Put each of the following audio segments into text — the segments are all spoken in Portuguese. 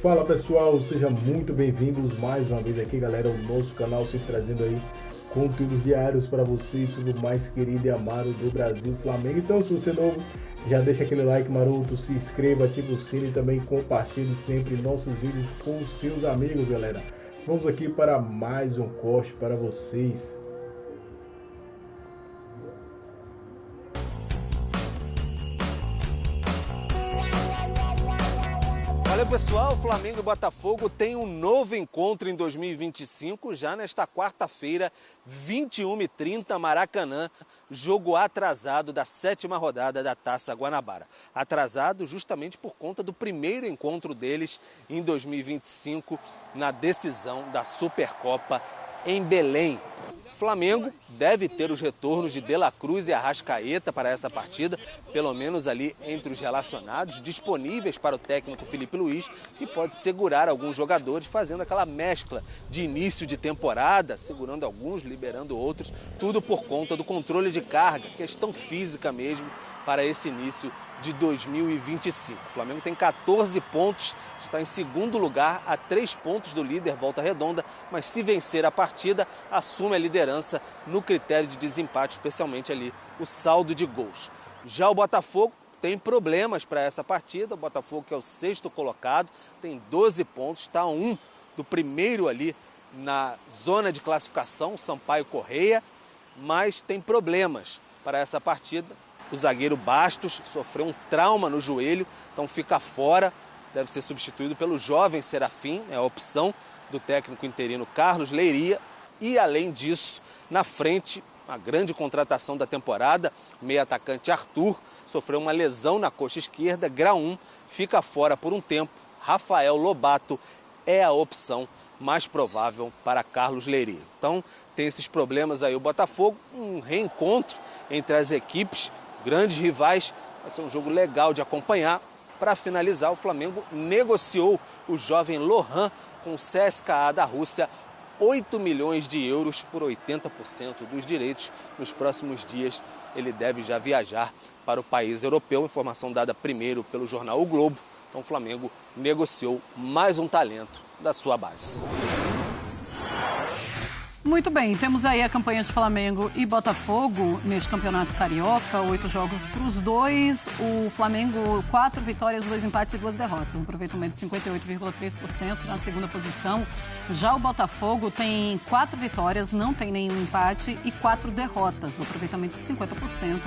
Fala pessoal, sejam muito bem-vindos mais uma vez aqui, galera, o nosso canal sempre trazendo aí conteúdos diários para vocês sobre o mais querido e amado do Brasil, Flamengo. Então, se você é novo, já deixa aquele like maroto, se inscreva, ativa o sino e também compartilhe sempre nossos vídeos com os seus amigos, galera. Vamos aqui para mais um corte para vocês. Olha pessoal, Flamengo e Botafogo tem um novo encontro em 2025, já nesta quarta-feira, 21h30, Maracanã, jogo atrasado da 7ª rodada da Taça Guanabara. Atrasado justamente por conta do primeiro encontro deles em 2025, na decisão da Supercopa em Belém. Flamengo deve ter os retornos de De La Cruz e Arrascaeta para essa partida, pelo menos ali entre os relacionados, disponíveis para o técnico Felipe Luiz, que pode segurar alguns jogadores, fazendo aquela mescla de início de temporada, segurando alguns, liberando outros, tudo por conta do controle de carga, questão física mesmo, para esse início de 2025. O Flamengo tem 14 pontos, está em segundo lugar, a 3 pontos do líder Volta Redonda, mas se vencer a partida, assume a liderança no critério de desempate, especialmente ali o saldo de gols. Já o Botafogo tem problemas para essa partida, o Botafogo que é o 6º colocado, tem 12 pontos, está a 1 do primeiro ali na zona de classificação, Sampaio Corrêa, mas tem problemas para essa partida. O zagueiro Bastos sofreu um trauma no joelho, então fica fora, deve ser substituído pelo jovem Serafim, é a opção do técnico interino Carlos Leiria. E além disso, na frente, a grande contratação da temporada, o meio-atacante Arthur, sofreu uma lesão na coxa esquerda, grau 1, fica fora por um tempo. Rafael Lobato é a opção mais provável para Carlos Leiria. Então tem esses problemas aí o Botafogo, um reencontro entre as equipes, grandes rivais, vai ser um jogo legal de acompanhar. Para finalizar, o Flamengo negociou o jovem Lohan com o CSKA da Rússia, 8 milhões de euros por 80% dos direitos. Nos próximos dias ele deve já viajar para o país europeu, informação dada primeiro pelo jornal O Globo. Então o Flamengo negociou mais um talento da sua base. Muito bem, temos aí a campanha de Flamengo e Botafogo neste campeonato carioca, 8 jogos para os dois, o Flamengo 4 vitórias, 2 empates e 2 derrotas, um aproveitamento de 58,3% na segunda posição. Já o Botafogo tem 4 vitórias, não tem nenhum empate e 4 derrotas, um aproveitamento de 50%,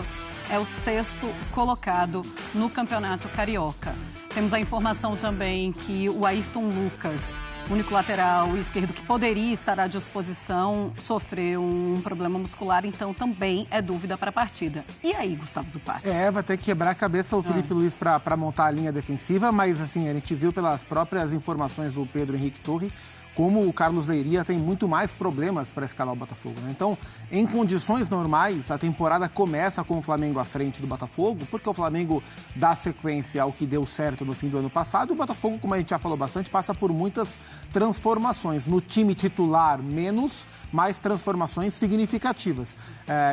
é o 6º colocado no campeonato carioca. Temos a informação também que o Ayrton Lucas, único lateral esquerdo que poderia estar à disposição, sofreu um problema muscular, então também é dúvida para a partida. E aí, Gustavo Zupac? Vai ter que quebrar a cabeça o Felipe Luiz para montar a linha defensiva, mas assim, a gente viu pelas próprias informações do Pedro Henrique Torre como o Carlos Leiria tem muito mais problemas para escalar o Botafogo, né? Então, em condições normais, a temporada começa com o Flamengo à frente do Botafogo, porque o Flamengo dá sequência ao que deu certo no fim do ano passado. O Botafogo, como a gente já falou bastante, passa por muitas transformações. No time titular, menos, mas transformações significativas.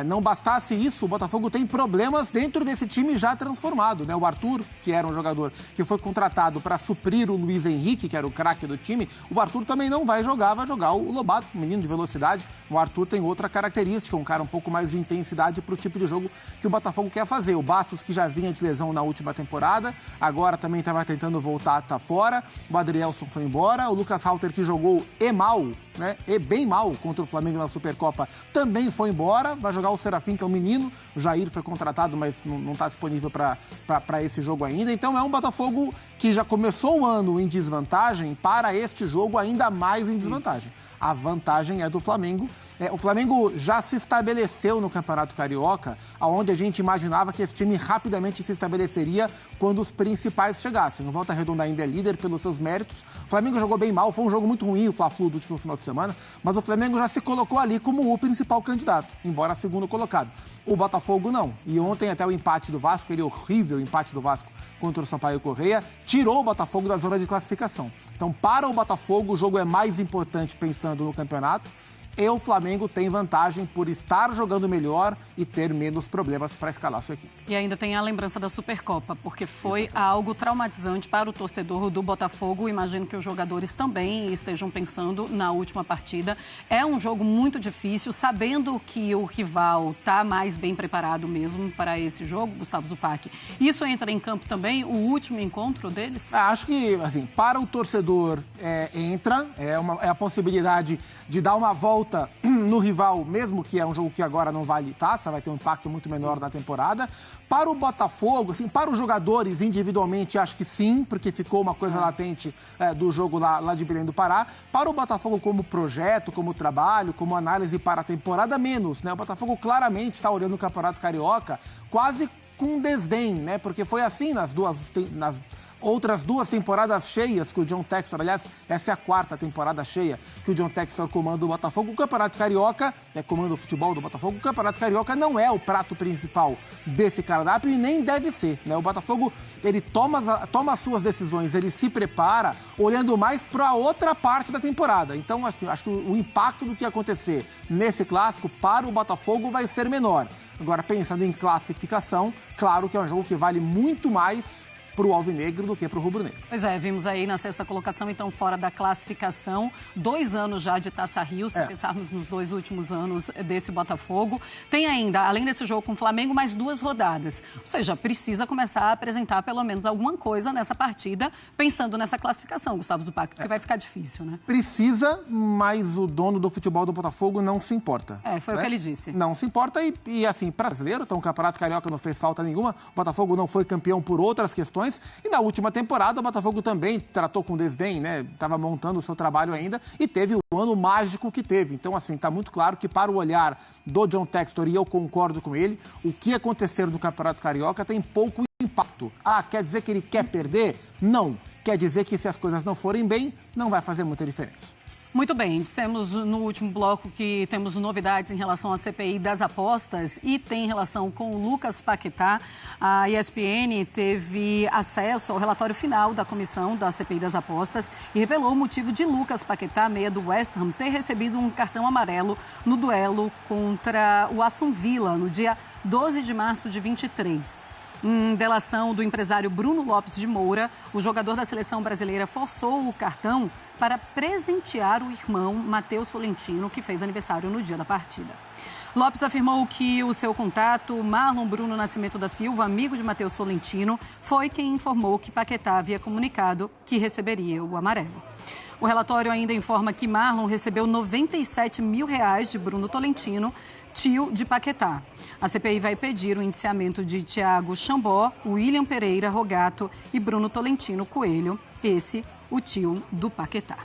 Não bastasse isso, o Botafogo tem problemas dentro desse time já transformado, né? O Arthur, que era um jogador que foi contratado para suprir o Luiz Henrique, que era o craque do time, o Arthur também não vai jogar o Lobato, menino de velocidade. O Arthur tem outra característica, um cara um pouco mais de intensidade para o tipo de jogo que o Botafogo quer fazer. O Bastos, que já vinha de lesão na última temporada, agora também estava tentando voltar, tá fora. O Adrielson foi embora. O Lucas Halter, que jogou mal, né? E bem mal contra o Flamengo na Supercopa, também foi embora. Vai jogar o Serafim, que é um menino. O Jair foi contratado, mas não está disponível para esse jogo ainda. Então é um Botafogo que já começou o ano em desvantagem, para este jogo ainda mais em desvantagem. A vantagem é do Flamengo. O Flamengo já se estabeleceu no Campeonato Carioca, onde a gente imaginava que esse time rapidamente se estabeleceria quando os principais chegassem. O Volta Redonda ainda é líder pelos seus méritos. O Flamengo jogou bem mal, foi um jogo muito ruim, o Fla-Flu do último final de semana, mas o Flamengo já se colocou ali como o principal candidato, embora segundo colocado. O Botafogo não. E ontem até o empate do Vasco, aquele horrível empate do Vasco contra o Sampaio Corrêa, tirou o Botafogo da zona de classificação. Então, para o Botafogo, o jogo é mais importante pensando no campeonato. e o Flamengo tem vantagem por estar jogando melhor e ter menos problemas para escalar sua equipe. E ainda tem a lembrança da Supercopa, porque foi algo traumatizante para o torcedor do Botafogo. Imagino que os jogadores também estejam pensando na última partida. É um jogo muito difícil, sabendo que o rival está mais bem preparado mesmo para esse jogo, Gustavo Zupac. Isso entra em campo também, o último encontro deles? Acho que, assim, para o torcedor entra, é a possibilidade de dar uma volta no rival, mesmo que é um jogo que agora não vale taça, vai ter um impacto muito menor na temporada. Para o Botafogo, assim, para os jogadores individualmente, acho que sim, porque ficou uma coisa latente do jogo lá de Belém do Pará. Para o Botafogo como projeto, como trabalho, como análise para a temporada, menos, né? O Botafogo claramente está olhando o Campeonato Carioca quase com desdém, né? Porque foi assim nas outras 2 temporadas cheias que o John Textor, aliás, essa é a 4ª temporada cheia que o John Textor comanda o Botafogo. O Campeonato Carioca, comanda o futebol do Botafogo, o Campeonato Carioca não é o prato principal desse cardápio e nem deve ser, né? O Botafogo, ele toma as suas decisões, ele se prepara olhando mais para a outra parte da temporada. Então, assim, acho que o impacto do que acontecer nesse clássico para o Botafogo vai ser menor. Agora, pensando em classificação, claro que é um jogo que vale muito mais para o alvinegro do que para o rubro-negro. Pois é, vimos aí na 6ª colocação, então fora da classificação, 2 anos já de Taça Rio, se pensarmos nos 2 últimos anos desse Botafogo. Tem ainda, além desse jogo com o Flamengo, mais 2 rodadas. Ou seja, precisa começar a apresentar pelo menos alguma coisa nessa partida, pensando nessa classificação, Gustavo Zupac, porque vai ficar difícil, né? Precisa, mas o dono do futebol do Botafogo não se importa. Foi o que ele disse. Não se importa e assim, brasileiro, então o Campeonato Carioca não fez falta nenhuma, o Botafogo não foi campeão por outras questões. E na última temporada, o Botafogo também tratou com desdém, né? Estava montando o seu trabalho ainda e teve o ano mágico que teve. Então, assim, está muito claro que para o olhar do John Textor, e eu concordo com ele, o que acontecer no Campeonato Carioca tem pouco impacto. Quer dizer que ele quer perder? Não. Quer dizer que se as coisas não forem bem, não vai fazer muita diferença. Muito bem, dissemos no último bloco que temos novidades em relação à CPI das apostas e tem relação com o Lucas Paquetá. A ESPN teve acesso ao relatório final da comissão da CPI das apostas e revelou o motivo de Lucas Paquetá, meia do West Ham, ter recebido um cartão amarelo no duelo contra o Aston Villa no dia 12 de março de 23. Em delação do empresário Bruno Lopes de Moura, o jogador da seleção brasileira forçou o cartão para presentear o irmão Matheus Tolentino, que fez aniversário no dia da partida. Lopes afirmou que o seu contato, Marlon Bruno Nascimento da Silva, amigo de Matheus Tolentino, foi quem informou que Paquetá havia comunicado que receberia o amarelo. O relatório ainda informa que Marlon recebeu R$97 mil de Bruno Tolentino, tio de Paquetá. A CPI vai pedir o indiciamento de Thiago Chambó, William Pereira Rogato e Bruno Tolentino Coelho, esse o tio do Paquetá.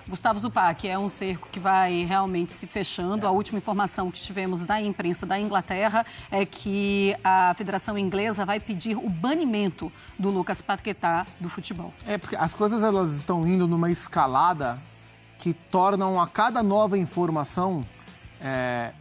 Gustavo Zupac, é um cerco que vai realmente se fechando. A última informação que tivemos da imprensa da Inglaterra é que a Federação Inglesa vai pedir o banimento do Lucas Paquetá do futebol. Porque as coisas elas estão indo numa escalada que tornam a cada nova informação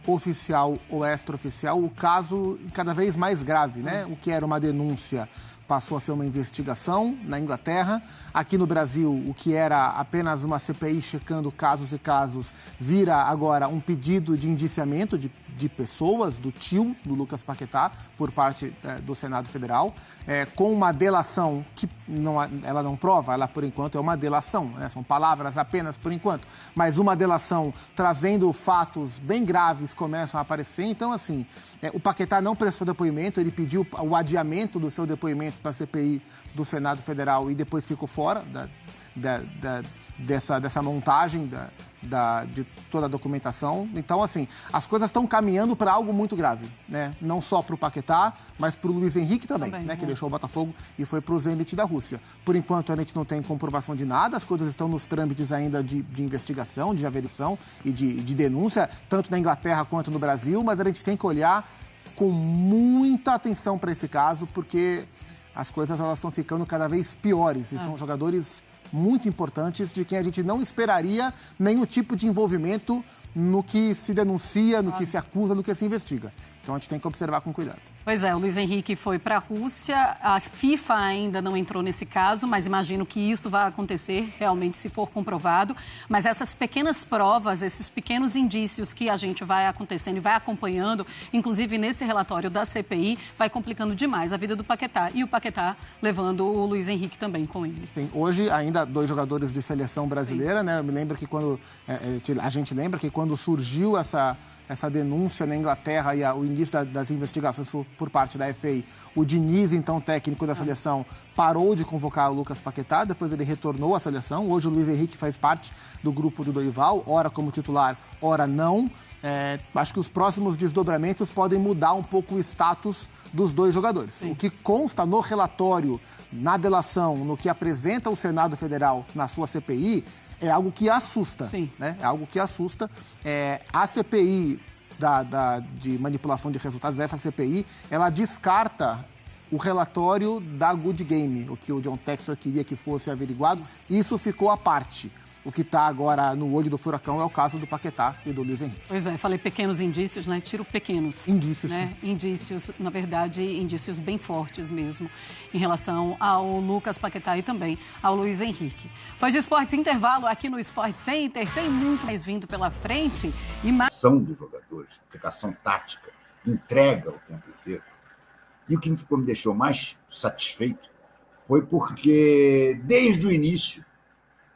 oficial ou extraoficial o caso cada vez mais grave, né? O que era uma denúncia passou a ser uma investigação na Inglaterra. Aqui no Brasil, o que era apenas uma CPI checando casos e casos, vira agora um pedido de indiciamento de pessoas, do tio do Lucas Paquetá, por parte do Senado Federal, com uma delação que ela não prova, ela por enquanto é uma delação, né? São palavras apenas por enquanto, mas uma delação trazendo fatos bem graves começam a aparecer. Então, assim, o Paquetá não prestou depoimento, ele pediu o adiamento do seu depoimento na CPI do Senado Federal e depois ficou fora dessa montagem de toda a documentação. Então, assim, as coisas estão caminhando para algo muito grave, né? Não só para o Paquetá, mas para o Luiz Henrique também, né? Que deixou o Botafogo e foi para o Zenit da Rússia. Por enquanto, a gente não tem comprovação de nada, as coisas estão nos trâmites ainda de investigação, de averiação e de denúncia, tanto na Inglaterra quanto no Brasil, mas a gente tem que olhar com muita atenção para esse caso, porque as coisas elas estão ficando cada vez piores e são jogadores muito importantes de quem a gente não esperaria nenhum tipo de envolvimento no que se denuncia, no que se acusa, no que se investiga. Então a gente tem que observar com cuidado. Pois é, o Luiz Henrique foi para a Rússia, a FIFA ainda não entrou nesse caso, mas imagino que isso vai acontecer realmente se for comprovado. Mas essas pequenas provas, esses pequenos indícios que a gente vai acontecendo e vai acompanhando, inclusive nesse relatório da CPI, vai complicando demais a vida do Paquetá. E o Paquetá levando o Luiz Henrique também com ele. Sim, hoje ainda 2 jogadores de seleção brasileira, né? Eu me lembro que a gente lembra que quando surgiu essa denúncia na Inglaterra e o início das investigações por parte da FA, o Diniz, então técnico da seleção, parou de convocar o Lucas Paquetá, depois ele retornou à seleção. Hoje o Luiz Henrique faz parte do grupo do Dorival, ora como titular, ora não. Acho que os próximos desdobramentos podem mudar um pouco o status dos 2 jogadores. Sim. O que consta no relatório, na delação, no que apresenta o Senado Federal na sua CPI, é algo que assusta. Sim. Né? É algo que assusta. A CPI de manipulação de resultados, essa CPI, ela descarta o relatório da Good Game, o que o John Textor queria que fosse averiguado. Isso ficou à parte. O que está agora no olho do furacão é o caso do Paquetá e do Luiz Henrique. Pois é, falei pequenos indícios, né? Tiro pequenos. Indícios, né? sim. Indícios, na verdade, indícios bem fortes mesmo, em relação ao Lucas Paquetá e também ao Luiz Henrique. Foi de Esportes Intervalo aqui no Sport Center. Tem muito mais vindo pela frente. E mais... ação dos jogadores, aplicação tática, entrega o tempo inteiro. E o que me deixou mais satisfeito foi porque, desde o início,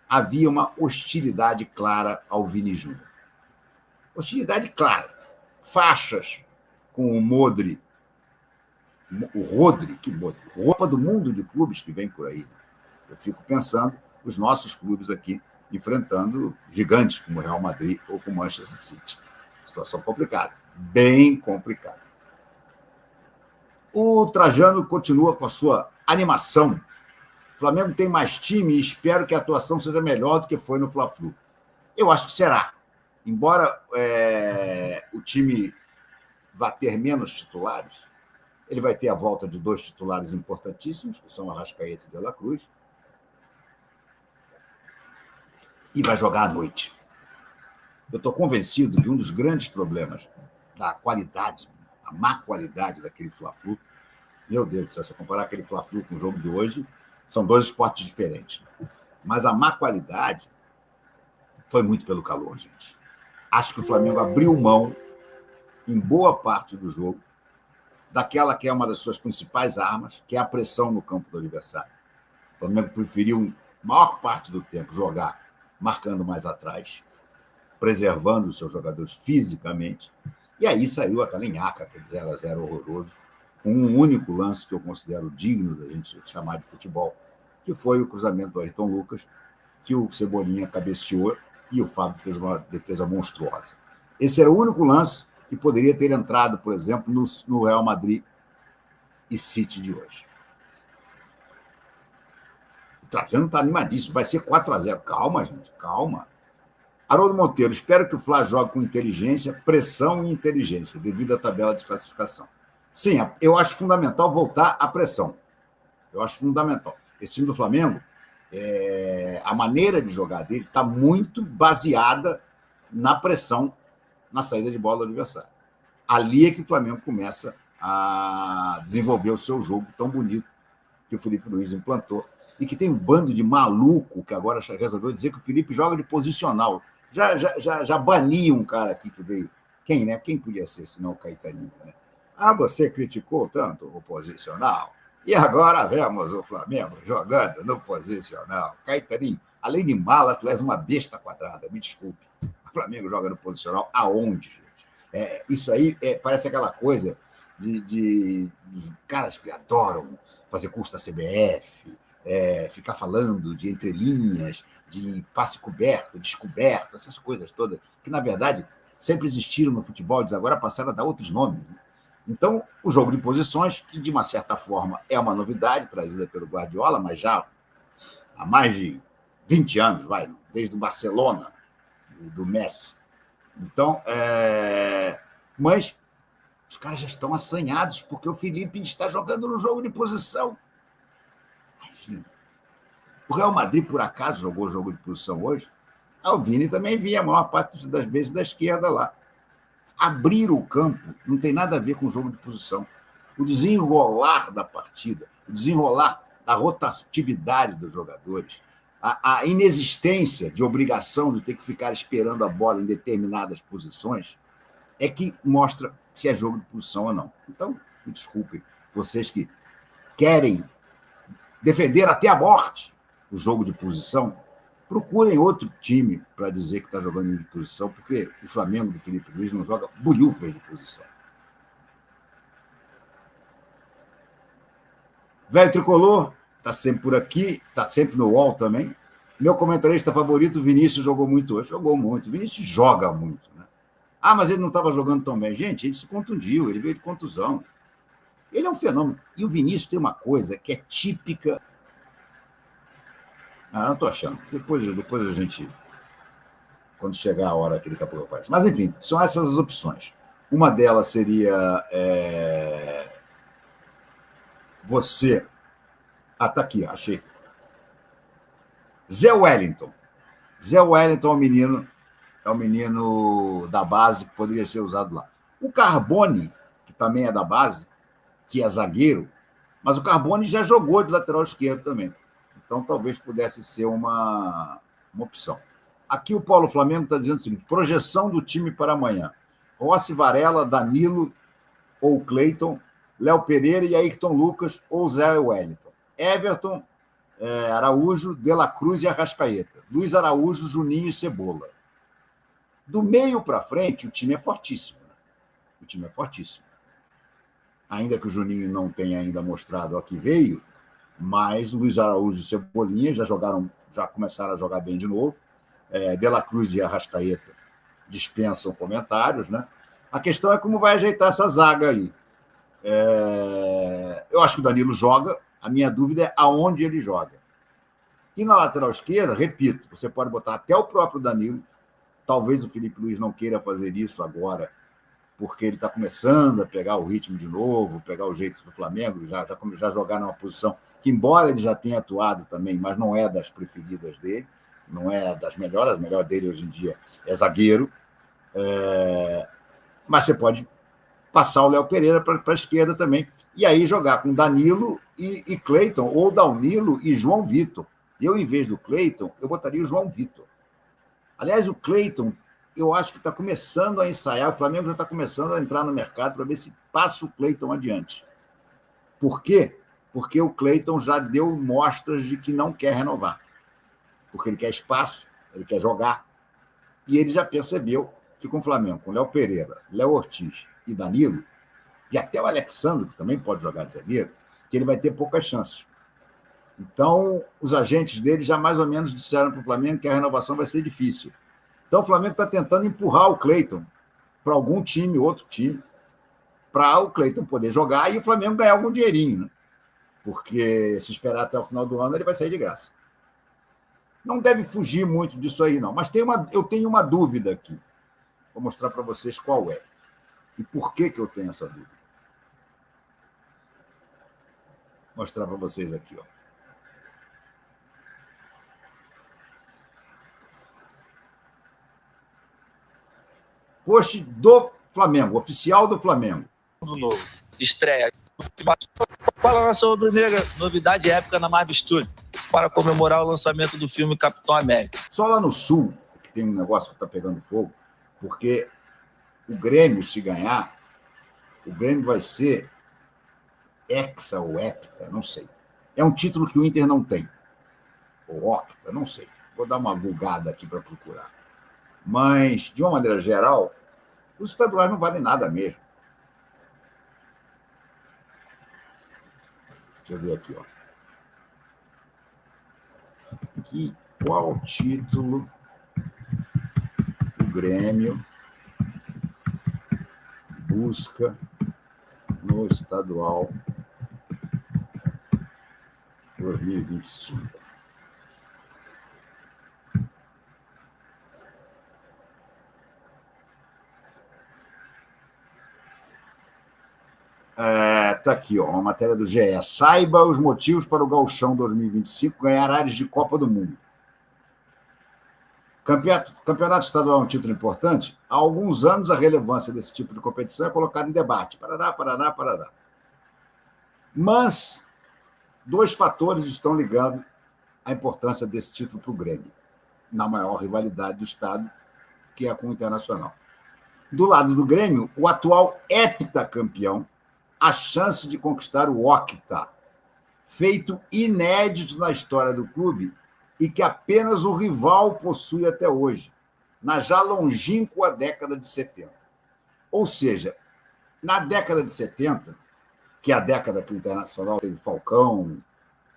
havia uma hostilidade clara ao Vini Júnior. Hostilidade clara. Faixas com o Modri. O Rodri, que Modri? Roupa do mundo de clubes que vem por aí. Eu fico pensando os nossos clubes aqui enfrentando gigantes como o Real Madrid ou como o Manchester City. Situação complicada. Bem complicada. O Trajano continua com a sua animação. O Flamengo tem mais time e espero que a atuação seja melhor do que foi no Fla-Flu. Eu acho que será. Embora o time vá ter menos titulares, ele vai ter a volta de 2 titulares importantíssimos, que são o Arrascaeta e o De La Cruz, e vai jogar à noite. Eu estou convencido que um dos grandes problemas da qualidade, a má qualidade daquele Fla-Flu, meu Deus do céu, se eu comparar aquele Fla-Flu com o jogo de hoje, são 2 esportes diferentes. Mas a má qualidade foi muito pelo calor, gente. Acho que o Flamengo abriu mão, em boa parte do jogo, daquela que é uma das suas principais armas, que é a pressão no campo do adversário. O Flamengo preferiu, maior parte do tempo, jogar marcando mais atrás, preservando os seus jogadores fisicamente. E aí saiu aquela nhaca, aquele 0-0 horroroso, com um único lance que eu considero digno da gente chamar de futebol, que foi o cruzamento do Ayrton Lucas, que o Cebolinha cabeceou e o Fábio fez uma defesa monstruosa. Esse era o único lance que poderia ter entrado, por exemplo, no Real Madrid e City de hoje. O Trajano está animadíssimo, vai ser 4-0. Calma, gente, calma. Haroldo Monteiro, espero que o Fla jogue com inteligência, pressão e inteligência, devido à tabela de classificação. Sim, eu acho fundamental voltar à pressão. Eu acho fundamental. Esse time do Flamengo, a maneira de jogar dele está muito baseada na pressão, na saída de bola do adversário. Ali é que o Flamengo começa a desenvolver o seu jogo tão bonito que o Felipe Luiz implantou e que tem um bando de maluco que agora resolveu dizer que o Felipe joga de posicional. Já baniu um cara aqui que veio. Quem, né? Quem podia ser, senão o Caetaninho, né? Você criticou tanto o posicional e agora vemos o Flamengo jogando no posicional. Caetaninho, além de mala, tu és uma besta quadrada, me desculpe. O Flamengo joga no posicional aonde, gente? Isso aí parece aquela coisa dos caras que adoram fazer curso da CBF, ficar falando de entrelinhas, de passe coberto, descoberto, essas coisas todas, que, na verdade, sempre existiram no futebol, agora passaram a dar outros nomes. Né? Então, o jogo de posições, que, de uma certa forma, é uma novidade trazida pelo Guardiola, mas já há mais de 20 anos, desde o Barcelona, do Messi. Então, mas os caras já estão assanhados, porque o Felipe está jogando no jogo de posição. Imagina. O Real Madrid, por acaso, jogou o jogo de posição hoje. O Vini também vinha a maior parte das vezes da esquerda lá. Abrir o campo não tem nada a ver com o jogo de posição. o desenrolar da partida, o desenrolar da rotatividade dos jogadores, a inexistência de obrigação de ter que ficar esperando a bola em determinadas posições, é que mostra se é jogo de posição ou não. Então, me desculpem, vocês que querem defender até a morte o jogo de posição, procurem outro time para dizer que está jogando de posição, porque o Flamengo do Felipe Luiz não joga bolhufas de posição. Velho Tricolor, está sempre por aqui, está sempre no UOL também. Meu comentarista favorito, Vinícius, jogou muito hoje. Jogou muito. Vinícius joga muito, né? Ah, mas ele não estava jogando tão bem. Gente, ele se contundiu, ele veio de contusão. Ele é um fenômeno. E o Vinícius tem uma coisa que é típica. Ah, não estou achando. Depois a gente, quando chegar a hora que daqui a pouco aparece. Mas, enfim, são essas as opções. Uma delas seria você... Ah, tá aqui, achei. Zé Wellington. Zé Wellington é um menino da base que poderia ser usado lá. O Carbone, que também é da base, que é zagueiro, mas o Carbone já jogou de lateral esquerdo também. Então, talvez pudesse ser uma opção. Aqui o Paulo Flamengo está dizendo o seguinte: projeção do time para amanhã. Rossi, Varela, Danilo ou Cleiton, Léo Pereira e Ayrton Lucas ou Zé Wellington. Everton, Araújo, De La Cruz e Arrascaeta. Luiz Araújo, Juninho e Cebola. Do meio para frente, o time é fortíssimo. Né? O time é fortíssimo. Ainda que o Juninho não tenha ainda mostrado a que veio, mas o Luiz Araújo e Cebolinha já começaram a jogar bem de novo. De La Cruz e Arrascaeta dispensam comentários, né? A questão é como vai ajeitar essa zaga aí. Eu acho que o Danilo joga, a minha dúvida é aonde ele joga. E na lateral esquerda, repito, você pode botar até o próprio Danilo, talvez o Felipe Luiz não queira fazer isso agora, porque ele está começando a pegar o ritmo de novo, pegar o jeito do Flamengo, já jogar numa posição que, embora ele já tenha atuado também, mas não é das preferidas dele, não é das melhores, a melhor dele hoje em dia é zagueiro, mas você pode passar o Léo Pereira para a esquerda também, e aí jogar com Danilo e Cleiton, ou Danilo e João Vitor. Eu, em vez do Cleiton, eu botaria o João Vitor. Aliás, o Cleiton, eu acho que está começando a ensaiar, o Flamengo já está começando a entrar no mercado para ver se passa o Cleiton adiante. Por quê? Porque o Cleiton já deu mostras de que não quer renovar. Porque ele quer espaço, ele quer jogar, e ele já percebeu que com o Flamengo, com Léo Pereira, Léo Ortiz e Danilo, e até o Alexandre, que também pode jogar de zagueiro, que ele vai ter poucas chances. Então, os agentes dele já mais ou menos disseram para o Flamengo que a renovação vai ser difícil. Então, o Flamengo está tentando empurrar o Cleiton para algum time, outro time, para o Cleiton poder jogar e o Flamengo ganhar algum dinheirinho, né? Porque se esperar até o final do ano, ele vai sair de graça. Não deve fugir muito disso aí, não. Mas eu tenho uma dúvida aqui. Vou mostrar para vocês qual é. E por que eu tenho essa dúvida. Vou mostrar para vocês aqui, ó. Post do Flamengo, oficial do Flamengo. Do novo, estreia. Fala, nação rubro-negra, novidade épica na Marvel Studios para comemorar o lançamento do filme Capitão América. Só lá no Sul que tem um negócio que está pegando fogo, porque o Grêmio, se ganhar, o Grêmio vai ser Hexa ou Hepta, não sei. É um título que o Inter não tem. Ou Octa, não sei. Vou dar uma bugada aqui para procurar. Mas, de uma maneira geral, os estaduais não valem nada mesmo. Deixa eu ver aqui, ó. Qual título o Grêmio busca no estadual 2025? Está aqui, ó, uma matéria do GE. Saiba os motivos para o Gauchão 2025 ganhar áreas de Copa do Mundo. Campeonato estadual é um título importante. Há alguns anos, a relevância desse tipo de competição é colocada em debate. Parará, parará, parará. Mas 2 fatores estão ligando a importância desse título para o Grêmio, na maior rivalidade do estado, que é com o Internacional. Do lado do Grêmio, o atual heptacampeão, a chance de conquistar o octa, feito inédito na história do clube e que apenas o rival possui até hoje, na já longínqua década de 70. Ou seja, na década de 70, que é a década que o Internacional teve Falcão,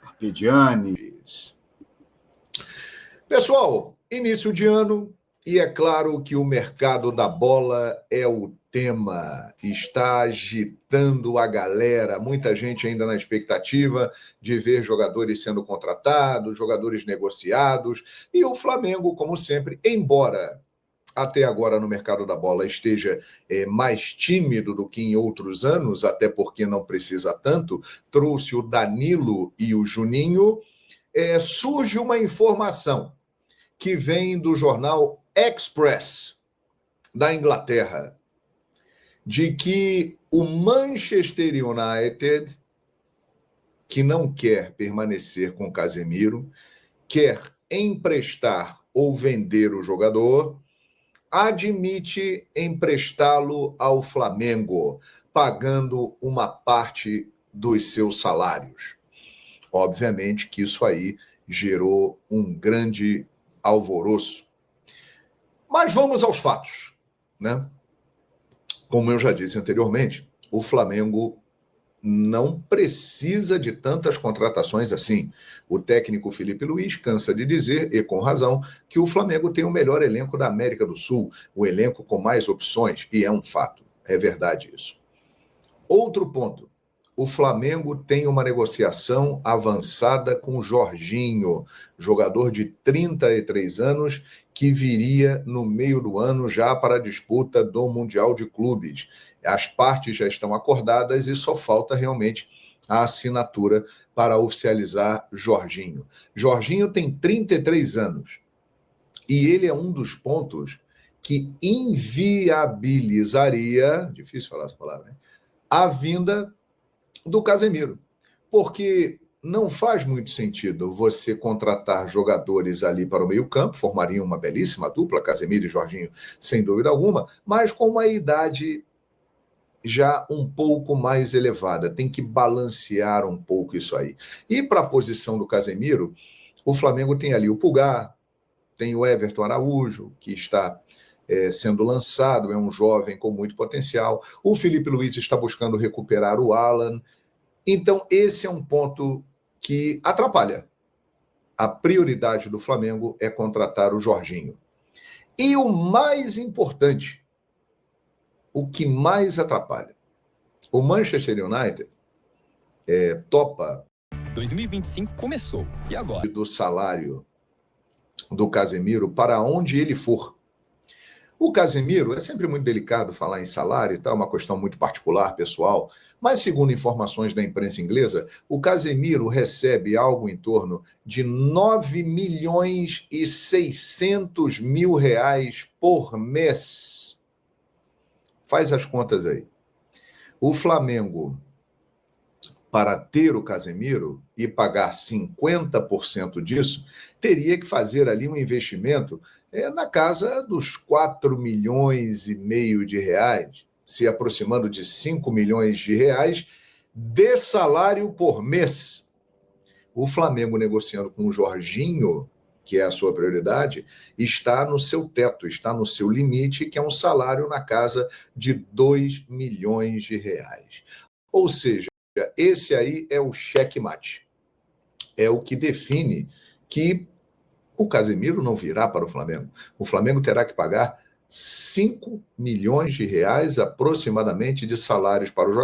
Carpegiani. Pessoal, início de ano, e é claro que o mercado da bola é o tema, está agitando a galera, muita gente ainda na expectativa de ver jogadores sendo contratados, jogadores negociados, e o Flamengo, como sempre, embora até agora no mercado da bola esteja mais tímido do que em outros anos, até porque não precisa tanto, trouxe o Danilo e o Juninho, surge uma informação que vem do jornal Express, da Inglaterra, de que o Manchester United, que não quer permanecer com Casemiro, quer emprestar ou vender o jogador, admite emprestá-lo ao Flamengo, pagando uma parte dos seus salários. Obviamente que isso aí gerou um grande alvoroço. Mas vamos aos fatos, né? Como eu já disse anteriormente, o Flamengo não precisa de tantas contratações assim. O técnico Felipe Luiz cansa de dizer, e com razão, que o Flamengo tem o melhor elenco da América do Sul, o elenco com mais opções, e é um fato, é verdade isso. Outro ponto, o Flamengo tem uma negociação avançada com o Jorginho, jogador de 33 anos, que viria no meio do ano já para a disputa do Mundial de Clubes. As partes já estão acordadas e só falta realmente a assinatura para oficializar Jorginho. Jorginho tem 33 anos e ele é um dos pontos que inviabilizaria, difícil falar essa palavra, né? A vinda do Casemiro, porque não faz muito sentido você contratar jogadores ali para o meio-campo, formariam uma belíssima dupla, Casemiro e Jorginho, sem dúvida alguma, mas com uma idade já um pouco mais elevada, tem que balancear um pouco isso aí. E para a posição do Casemiro, o Flamengo tem ali o Pulgar, tem o Everton Araújo, que está sendo lançado, é um jovem com muito potencial, o Felipe Luiz está buscando recuperar o Alan. Então esse é um ponto que atrapalha. A prioridade do Flamengo é contratar o Jorginho. E o mais importante, o que mais atrapalha, o Manchester United topa 2025 começou, e agora? Do salário do Casemiro para onde ele for. O Casemiro, é sempre muito delicado falar em salário e tal, uma questão muito particular, pessoal, mas segundo informações da imprensa inglesa, o Casemiro recebe algo em torno de 9.600.000 reais por mês. Faz as contas aí. O Flamengo, para ter o Casemiro e pagar 50% disso, teria que fazer ali um investimento na casa dos 4,5 milhões de reais, se aproximando de 5 milhões de reais de salário por mês. O Flamengo, negociando com o Jorginho, que é a sua prioridade, está no seu teto, está no seu limite, que é um salário na casa de 2 milhões de reais. Ou seja, esse aí é o checkmate. É o que define que o Casemiro não virá para o Flamengo. O Flamengo terá que pagar 5 milhões de reais aproximadamente de salários para o jogador.